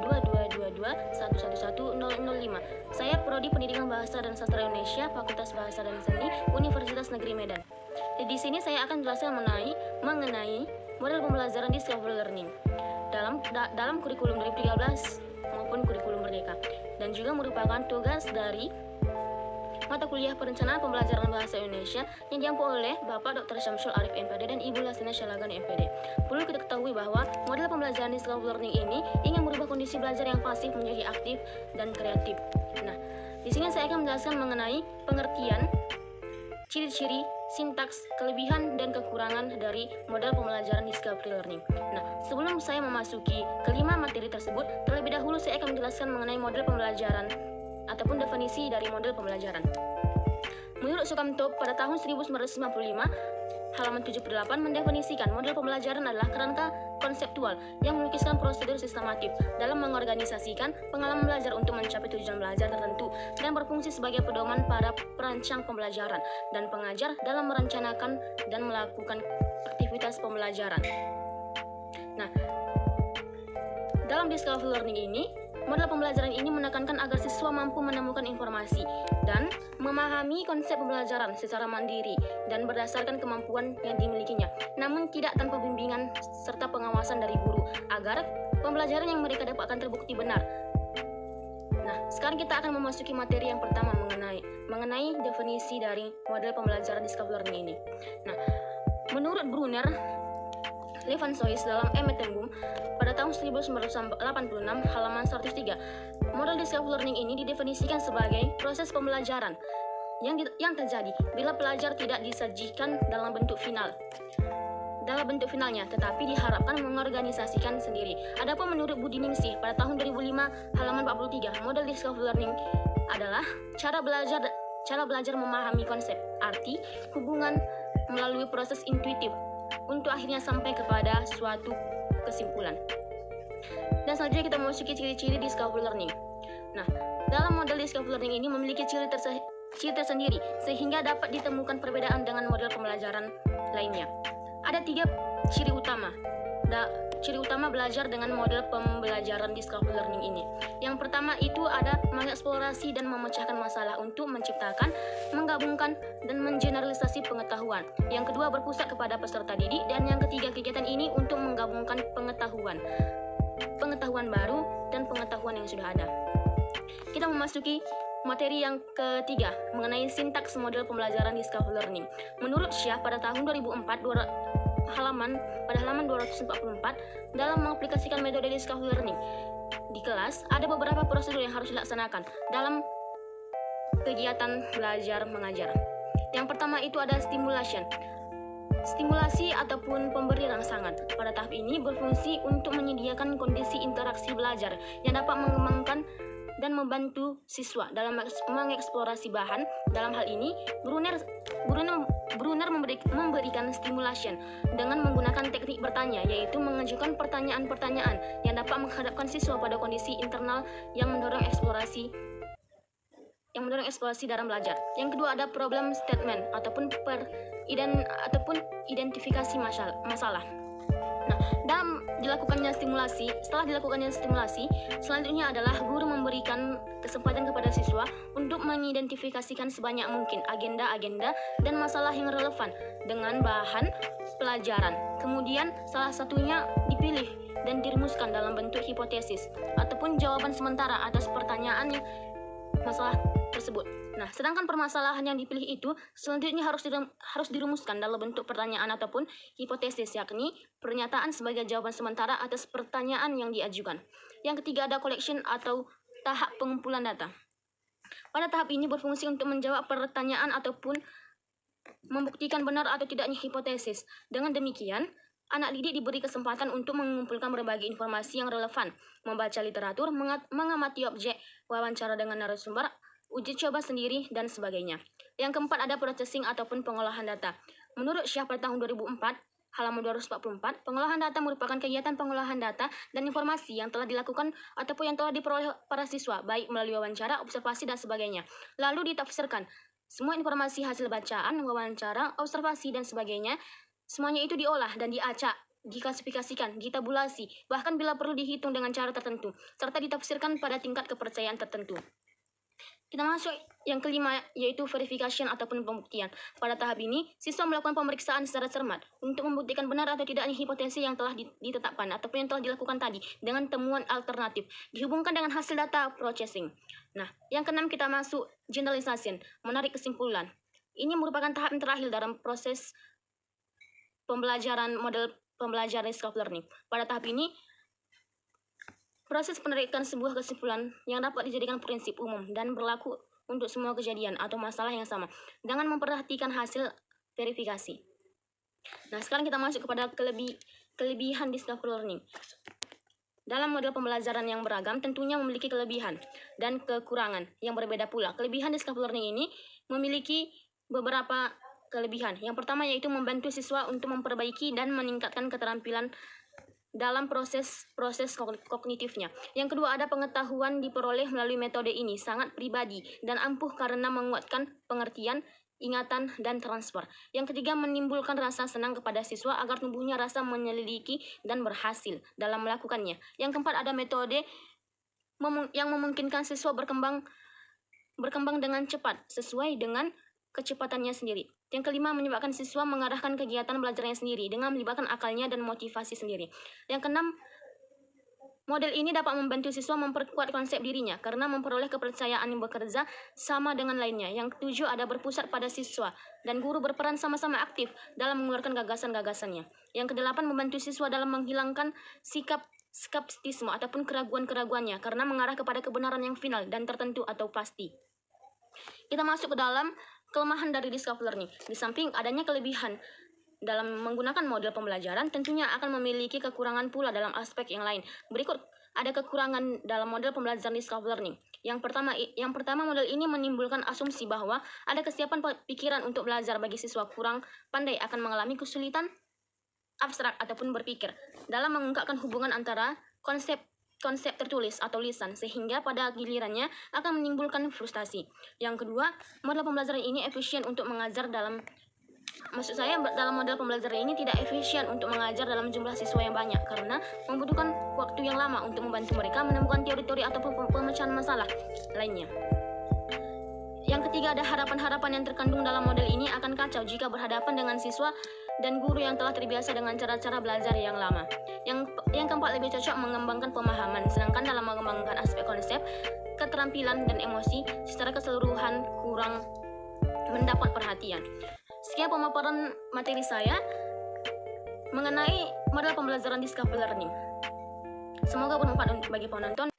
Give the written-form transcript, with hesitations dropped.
2222111005. Saya Prodi Pendidikan Bahasa dan Sastra Indonesia, Fakultas Bahasa dan Seni, Universitas Negeri Medan. Di sini saya akan jelaskan mengenai model pembelajaran di Discovery Learning dalam kurikulum 2013 maupun kurikulum Merdeka, dan juga merupakan tugas dari mata kuliah perencanaan pembelajaran bahasa Indonesia yang diampu oleh Bapak Dr. Syamsul Arif MPD dan Ibu Lasina Syalagan MPD. Perlu kita ketahui bahwa model pembelajaran Discovery Learning ini ingin merubah kondisi belajar yang pasif menjadi aktif dan kreatif. Nah, di sini saya akan menjelaskan mengenai pengertian, ciri-ciri, sintaks, kelebihan dan kekurangan dari model pembelajaran Discovery Learning. Nah, sebelum saya memasuki kelima materi tersebut, terlebih dahulu saya akan menjelaskan mengenai model pembelajaran ataupun definisi dari model pembelajaran. Menurut Sukamto pada tahun 1995, halaman 78 mendefinisikan model pembelajaran adalah kerangka konseptual yang melukiskan prosedur sistematif dalam mengorganisasikan pengalaman belajar untuk mencapai tujuan belajar tertentu dan berfungsi sebagai pedoman para perancang pembelajaran dan pengajar dalam merencanakan dan melakukan aktivitas pembelajaran. Nah, dalam Discovery Learning ini, model pembelajaran ini menekankan agar siswa mampu menemukan informasi dan memahami konsep pembelajaran secara mandiri dan berdasarkan kemampuan yang dimilikinya, namun tidak tanpa bimbingan serta pengawasan dari guru, agar pembelajaran yang mereka dapatkan terbukti benar. Nah, sekarang kita akan memasuki materi yang pertama mengenai definisi dari model pembelajaran Discovery Learning ini. Nah, menurut Brunner Levensois dalam Emetenboom pada tahun 1986 halaman 103, model Discovery Learning ini didefinisikan sebagai proses pembelajaran yang terjadi bila pelajar tidak disajikan dalam bentuk finalnya, tetapi diharapkan mengorganisasikan sendiri. Adapun menurut Budi Ningsih pada tahun 2005 halaman 43, model Discovery Learning adalah cara belajar memahami konsep, arti, hubungan melalui proses intuitif untuk akhirnya sampai kepada suatu kesimpulan. Dan selanjutnya kita memasuki ciri-ciri Discovery Learning. Nah, dalam model Discovery Learning ini memiliki ciri tersendiri sehingga dapat ditemukan perbedaan dengan model pembelajaran lainnya. Ada 3 ciri utama. Ciri utama belajar dengan model pembelajaran Discovery Learning ini. Yang pertama itu ada mengeksplorasi dan memecahkan masalah untuk menciptakan, menggabungkan, dan mengeneralisasi pengetahuan. Yang kedua berpusat kepada peserta didik, dan yang ketiga kegiatan ini untuk menggabungkan pengetahuan baru dan pengetahuan yang sudah ada. Kita memasuki materi yang ketiga mengenai sintaks model pembelajaran Discovery Learning. Menurut Syah pada tahun 2004 pada halaman 244 dalam mengaplikasikan metode Discovery Learning di kelas, ada beberapa prosedur yang harus dilaksanakan dalam kegiatan belajar mengajar. Yang pertama itu ada stimulasi ataupun pemberi rangsangan. Pada tahap ini berfungsi untuk menyediakan kondisi interaksi belajar yang dapat mengembangkan dan membantu siswa dalam mengeksplorasi bahan. Dalam hal ini, Brunner memberikan stimulation dengan menggunakan teknik bertanya, yaitu mengajukan pertanyaan-pertanyaan yang dapat menghadapkan siswa pada kondisi internal yang mendorong eksplorasi dalam belajar. Yang kedua ada problem statement ataupun identifikasi masalah. Nah, setelah dilakukannya stimulasi, selanjutnya adalah guru memberikan kesempatan kepada siswa untuk mengidentifikasikan sebanyak mungkin agenda-agenda dan masalah yang relevan dengan bahan pelajaran. Kemudian salah satunya dipilih dan dirumuskan dalam bentuk hipotesis ataupun jawaban sementara atas pertanyaan masalah tersebut. Nah, sedangkan permasalahan yang dipilih itu selanjutnya harus dirumuskan dalam bentuk pertanyaan ataupun hipotesis, yakni pernyataan sebagai jawaban sementara atas pertanyaan yang diajukan. Yang ketiga ada collection atau tahap pengumpulan data. Pada tahap ini berfungsi untuk menjawab pertanyaan ataupun membuktikan benar atau tidaknya hipotesis. Dengan demikian, anak didik diberi kesempatan untuk mengumpulkan berbagai informasi yang relevan, membaca literatur, mengamati objek, wawancara dengan narasumber, uji coba sendiri, dan sebagainya. Yang keempat ada processing ataupun pengolahan data. Menurut Syah pada tahun 2004, halaman 244, pengolahan data merupakan kegiatan pengolahan data dan informasi yang telah dilakukan ataupun yang telah diperoleh para siswa, baik melalui wawancara, observasi, dan sebagainya. Lalu ditafsirkan. Semua informasi hasil bacaan, wawancara, observasi, dan sebagainya, semuanya itu diolah dan diacak diklasifikasikan, ditabulasi, bahkan bila perlu dihitung dengan cara tertentu, serta ditafsirkan pada tingkat kepercayaan tertentu. Kita masuk yang kelima, yaitu verification ataupun pembuktian. Pada tahap ini, siswa melakukan pemeriksaan secara cermat untuk membuktikan benar atau tidaknya hipotesi yang telah ditetapkan ataupun yang telah dilakukan tadi dengan temuan alternatif, dihubungkan dengan hasil data processing. Nah, yang keenam kita masuk generalization, menarik kesimpulan. Ini merupakan tahap yang terakhir dalam proses pembelajaran model pembelajaran self learning. Pada tahap ini, proses penarikan sebuah kesimpulan yang dapat dijadikan prinsip umum dan berlaku untuk semua kejadian atau masalah yang sama dengan memperhatikan hasil verifikasi. Nah, sekarang kita masuk kepada kelebihan discovery learning. Dalam model pembelajaran yang beragam tentunya memiliki kelebihan dan kekurangan yang berbeda pula. Kelebihan discovery learning ini memiliki beberapa kelebihan. Yang pertama yaitu membantu siswa untuk memperbaiki dan meningkatkan keterampilan dalam proses kognitifnya. Yang kedua, ada pengetahuan diperoleh melalui metode ini sangat pribadi dan ampuh karena menguatkan pengertian, ingatan, dan transfer. Yang ketiga, menimbulkan rasa senang kepada siswa agar tumbuhnya rasa menyelidiki dan berhasil dalam melakukannya. Yang keempat, ada metode yang memungkinkan siswa berkembang dengan cepat sesuai dengan kecepatannya sendiri. Yang kelima, menyebabkan siswa mengarahkan kegiatan belajarnya sendiri dengan melibatkan akalnya dan motivasi sendiri. Yang keenam, model ini dapat membantu siswa memperkuat konsep dirinya karena memperoleh kepercayaan yang bekerja sama dengan lainnya. Yang ketujuh, ada berpusat pada siswa dan guru berperan sama-sama aktif dalam mengeluarkan gagasan-gagasannya. Yang kedelapan, membantu siswa dalam menghilangkan sikap skeptisisme ataupun keraguan-keraguannya karena mengarah kepada kebenaran yang final dan tertentu atau pasti. Kita masuk ke dalam kelemahan dari discovery learning. Di samping adanya kelebihan dalam menggunakan model pembelajaran, tentunya akan memiliki kekurangan pula dalam aspek yang lain. Berikut ada kekurangan dalam model pembelajaran discovery learning. Yang pertama, model ini menimbulkan asumsi bahwa ada kesiapan pikiran untuk belajar bagi siswa kurang pandai akan mengalami kesulitan abstrak ataupun berpikir dalam mengungkapkan hubungan antara konsep tertulis atau lisan, sehingga pada gilirannya akan menimbulkan frustasi. Yang kedua, model pembelajaran ini efisien untuk mengajar dalam model pembelajaran ini tidak efisien untuk mengajar dalam jumlah siswa yang banyak karena membutuhkan waktu yang lama untuk membantu mereka menemukan teori-teori ataupun pemecahan masalah lainnya. Yang ketiga, ada harapan-harapan yang terkandung dalam model ini akan kacau jika berhadapan dengan siswa dan guru yang telah terbiasa dengan cara-cara belajar yang lama. Yang keempat, lebih cocok mengembangkan pemahaman, sedangkan dalam mengembangkan aspek konsep, keterampilan, dan emosi secara keseluruhan kurang mendapat perhatian. Sekian pemaparan materi saya mengenai model pembelajaran discovery learning. Semoga bermanfaat bagi penonton